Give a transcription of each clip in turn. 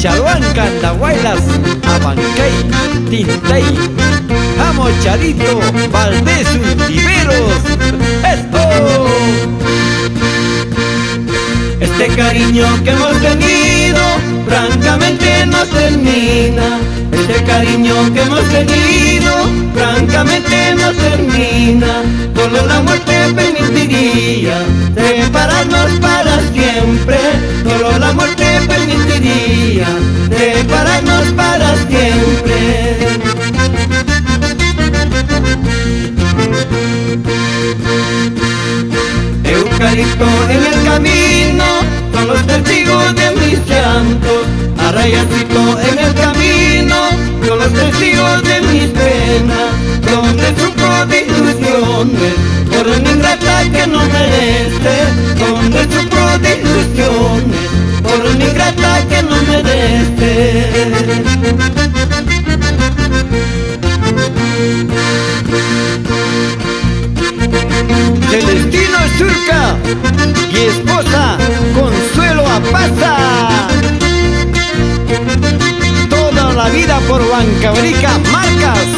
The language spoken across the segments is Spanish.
Chalhuán, Candahuaylas, Abancay, Tintay, Amo Charito, Valdés, Untiveros. ¡Esto! Este cariño que hemos tenido francamente no termina. Este cariño que hemos tenido francamente no termina. Solo la muerte permitiría separarnos para siempre. Solo la muerte permitiría separarnos para siempre. Eucalipto en el camino son los testigos de mis llantos. Arrayacito en el camino son los testigos de mis penas. Donde sufro de ilusiones por una ingrata que no merece. Donde sufro de ilusiones por una ingrata que no merece. Celestino Surca y esposa Consuelo Apaza. Toda la vida por Huancavelica Marcas.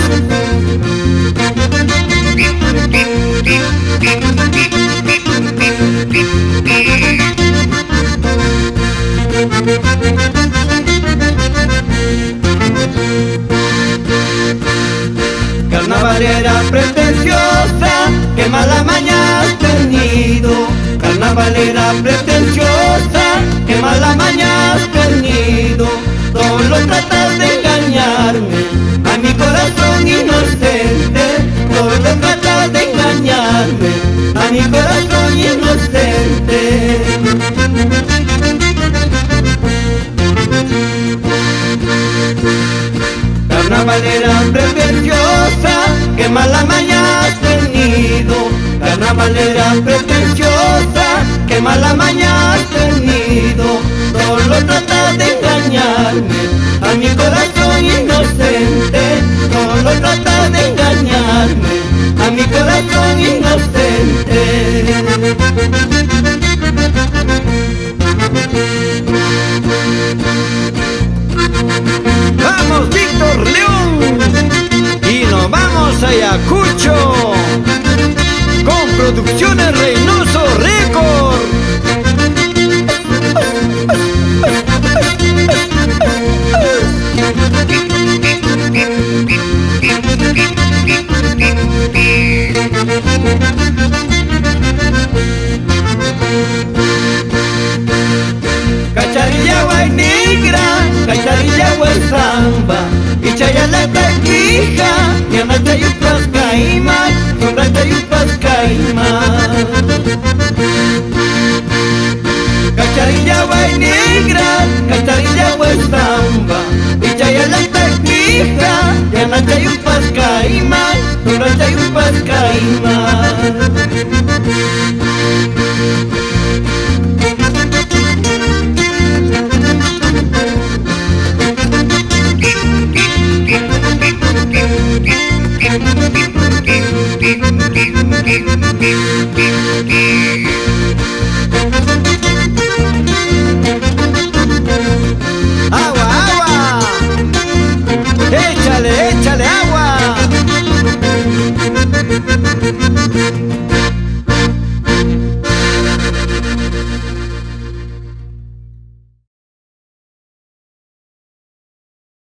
Carnavalera pretenciosa, qué mala maña has tenido. Carnavalera pretenciosa, qué mala maña has tenido. Solo tratas de engañarme a mi corazón inocente. Solo tratas de engañarme a mi corazón inocente. Carnavalera pretenciosa, qué mala maña has tenido. Carnavalera pretenciosa, qué mala maña has tenido. Solo tratas de engañarme a mi corazón inocente. Solo tratas de engañarme a mi corazón inocente. Vamos Víctor León y nos vamos a Ayacucho con Producciones Rey.